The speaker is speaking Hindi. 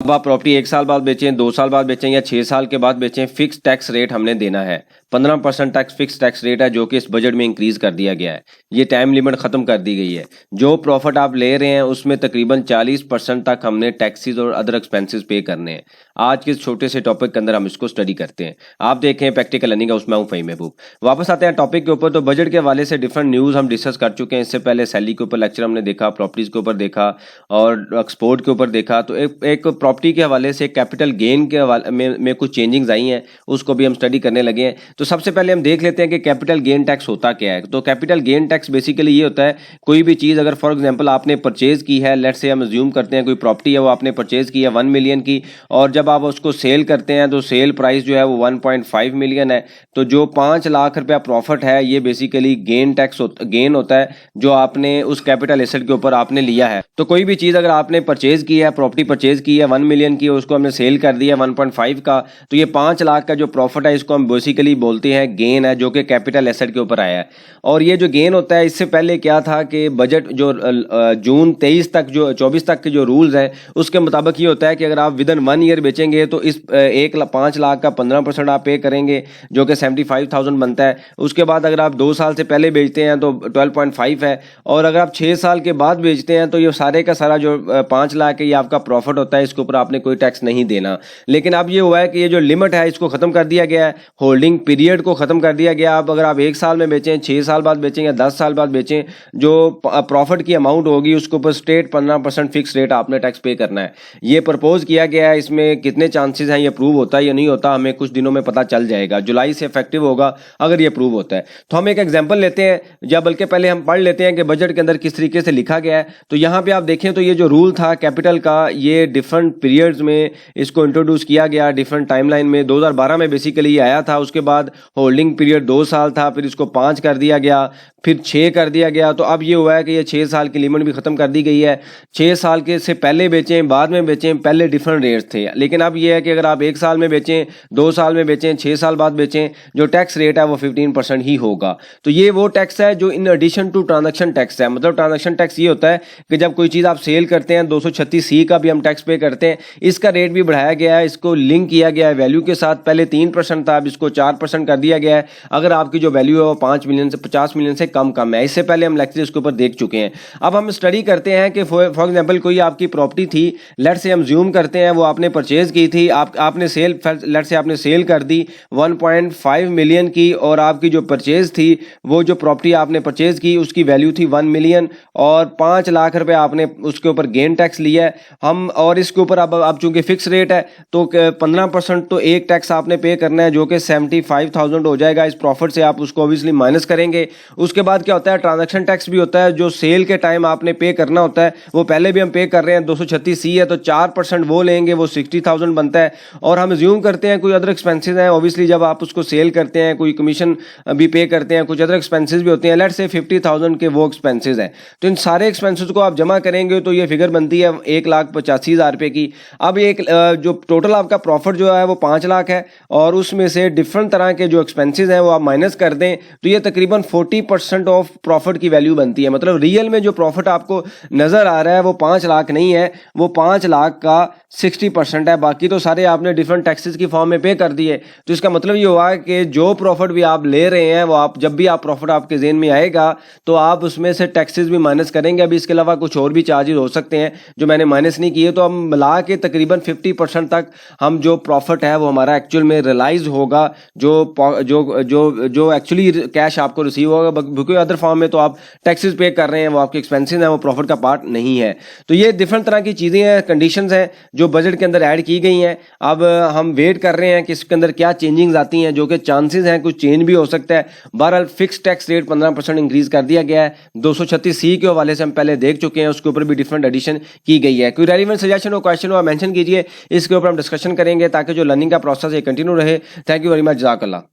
अब आप प्रॉपर्टी 1 साल बाद बेचें, 2 साल बाद बेचें या 6 साल के बाद बेचें, फिक्स टैक्स रेट हमने देना है। 15% टैक्स फिक्स टैक्स रेट है जो कि इस बजट में इंक्रीज कर दिया गया है। ये टाइम लिमिट खत्म कर दी गई है। जो प्रॉफिट आप ले रहे हैं उसमें तकरीबन 40% तक हमने टैक्सेस और अदर एक्सपेंसेस पे करने हैं। आज के छोटे से टॉपिक के अंदर हम इसको स्टडी करते हैं। आप देखें प्रैक्टिकल लर्निंग हाउस में हूं फ़हीम महबूब। वापस आते हैं टॉपिक के ऊपर। तो बजट के हवाले से डिफरेंट न्यूज़ हम डिस्कस कर चुके हैं। इससे पहले सैलरी के ऊपर लेक्चर हमने देखा, प्रॉपर्टीज़ के ऊपर देखा और एक्सपोर्ट के ऊपर देखा। तो एक प्रॉपर्टी के हवाले से कैपिटल गेन के हवाले में कुछ चेंजिंग्स आई हैं, उसको भी हम स्टडी करने लगे हैं। तो सबसे पहले हम देख लेते हैं कि कैपिटल गेन टैक्स होता क्या है। तो कैपिटल गेन टैक्स बेसिकली ये होता है, कोई भी चीज़ अगर फॉर एग्जांपल आपने परचेज की है, लेट्स से हम अज्यूम करते हैं कोई प्रॉपर्टी है वो आपने परचेज की है 1 मिलियन की, और जब आप उसको सेल करते हैं तो सेल प्राइस जो है वो 1.5 मिलियन है। तो जो 5 लाख रुपया प्रॉफिट है ये बेसिकली गेन टैक्स गेन होता है जो आपने उस कैपिटल एसेट के ऊपर आपने लिया है। तो कोई भी चीज़ अगर आपने परचेज की है, प्रॉपर्टी परचेज की है 1 मिलियन की, उसको हमने सेल कर दिया 1.5 का, तो ये 5 लाख का जो प्रॉफिट है इसको हम बेसिकली बोलते हैं गेन है, जो कि कैपिटल एसेट के ऊपर आया है। और ये जो गेन होता है, इससे पहले क्या था कि बजट जो जून 23 तक जो 24 तक के जो रूल्स हैं उसके मुताबिक ये होता है कि अगर आप विद इन 1 ईयर बेचेंगे तो इस 5 लाख का 15% आप पे करेंगे जो कि 75,000 बनता है। उसके बाद अगर आप 2 साल से पहले बेचते हैं तो 12.5 है, और अगर आप 6 साल के बाद बेचते हैं तो ये सारे का सारा जो 5 लाख है ये आपका प्रॉफिट होता है, इसके ऊपर आपने कोई टैक्स नहीं देना। लेकिन अब ये हुआ है कि ये जो लिमिट है इसको खत्म कर दिया गया है, होल्डिंग पीरियड को खत्म कर दिया गया। अब अगर आप 1 साल में बेचें, 6 साल बाद बेचें या 10 साल बाद बेचें, जो प्रॉफिट की अमाउंट होगी उसके ऊपर स्ट्रेट 15% फिक्स रेट आपने टैक्स पे करना है। ये प्रपोज किया गया है। इसमें कितने चांसेस हैं ये प्रूव होता है या नहीं होता, हमें कुछ दिनों में पता चल जाएगा। जुलाई से इफेक्टिव होगा अगर ये प्रूव होता है। तो हम एक एग्जाम्पल लेते हैं, या बल्कि पहले हम पढ़ लेते हैं कि बजट के अंदर किस तरीके से लिखा गया है। तो यहाँ पे आप देखें तो ये जो रूल था कैपिटल का, ये डिफरेंट पीरियड्स में इसको इंट्रोड्यूस किया गया, डिफरेंट टाइमलाइन में। 2012 में बेसिकली ये आया था। उसके बाद होल्डिंग पीरियड 2 साल था, फिर इसको 5 कर दिया गया, फिर 6 कर दिया गया। तो अब ये हुआ है कि ये 6 साल की लिमिट भी खत्म कर दी गई है। 6 साल के से पहले बेचें, बाद में बेचें, पहले डिफरेंट रेट्स थे। लेकिन अब ये है कि अगर आप 1 साल में बेचें, 2 साल में बेचें, 6 साल बाद बेचें, जो टैक्स रेट है वो 15% ही होगा। तो ये वो टैक्स है जो in addition to transaction tax है। मतलब ट्रांजैक्शन टैक्स ये होता है कि जब कोई चीज़ आप सेल करते हैं, 236C का भी हम टैक्स पे करते हैं। इसका रेट भी बढ़ाया गया है, इसको लिंक किया गया है वैल्यू के साथ। पहले 3% था, अब इसको 4% कर दिया गया है अगर आपकी जो वैल्यू है वो 5 मिलियन से 50 मिलियन से कम है। इससे पहले हम लेक्चर इसके ऊपर देख चुके हैं। अब हम स्टडी करते हैं कि फॉर एग्जांपल कोई आपकी प्रॉपर्टी थी, लेट्स से हम ज्यूम करते हैं वो आपने परचेज की थी, आपने सेल लेट्स से आपने सेल कर दी 1.5 मिलियन की, और आपकी जो परचेज थी वो जो प्रॉपर्टी आपने परचेज की उसकी वैल्यू थी 1 मिलियन, और 5 लाख रुपए आपने उसके ऊपर गेन टैक्स लिया है हम। और इसके ऊपर अब चूंकि फिक्स रेट है तो 15% तो एक टैक्स आपने पे करना है जो कि 75,000 हो जाएगा। इस प्रॉफिट से आप उसको ऑब्वियसली माइनस करेंगे। उसके बाद क्या होता है, ट्रांजैक्शन टैक्स भी होता है जो सेल के टाइम आपने पे करना होता है, वो पहले भी हम पे कर रहे हैं। 236C है तो 4% वो लेंगे, वो 60,000 बनता है। और हम ज्यूम करते हैं कोई अदर एक्सपेंसेस हैं, ऑब्वियसली जब आप उसको सेल करते हैं कोई कमीशन भी पे करते हैं, कुछ अदर एक्सपेंसेस भी होते हैं। लेट्स से 50,000 के वो एक्सपेंसेस हैं। तो इन सारे एक्सपेंसेस को आप जमा करेंगे तो ये फिगर बनती है 1,85,000 रुपये की। अब एक जो टोटल आपका प्रॉफिट जो है वो 5 लाख है, और उसमें से डिफरेंट तरह के जो एक्सपेंसेस हैं वो आप माइनस कर दें तो ये तकरीबन 40% ऑफ प्रॉफिट की वैल्यू बनती है। मतलब रियल में जो प्रॉफिट आपको नजर आ रहा है वो 5 लाख नहीं है, वो 5 लाख का 60% है। बाकी तो सारे आपने डिफरेंट टैक्सेस की फॉर्म में पे कर दिए। तो इसका मतलब ये हुआ कि जो प्रॉफिट भी आप ले रहे हैं वो आप जब भी आप प्रॉफिट आपके जेहन में आएगा तो आप उसमें से टैक्सेस भी माइनस करेंगे। अभी इसके अलावा कुछ और भी चार्जेस हो सकते हैं जो मैंने माइनस नहीं किए। तो हम मिला के तकरीबन 50% तक हम जो प्रॉफिट है वो हमारा एक्चुअल में रियलाइज होगा, जो एक्चुअली कैश आपको रिसीव होगा। क्योंकि अदर फॉर्म में तो आप टैक्सेस पे कर रहे हैं, वो आपके एक्सपेंसेस हैं, वो प्रॉफिट का पार्ट नहीं है। तो ये डिफरेंट तरह की चीज़ें हैं, कंडीशंस हैं जो बजट के अंदर ऐड की गई हैं। अब हम वेट कर रहे हैं कि इसके अंदर क्या चेंजिंग्स आती हैं, जो कि चांसेस हैं कुछ चेंज भी हो सकता है। बहरहाल फिक्स टैक्स रेट 15% इंक्रीज कर दिया गया है। 236C के हवाले से हम पहले देख चुके हैं, उसके ऊपर भी डिफरेंट एडिशन की गई है। कोई रेलिवेंट सजेशन हो, क्वेश्चन हो, मेंशन कीजिए, इसके ऊपर हम डिस्कशन करेंगे ताकि जो लर्निंग का प्रोसेस है कंटिन्यू रहे। थैंक यू वेरी मच, जज़ाकल्लाह।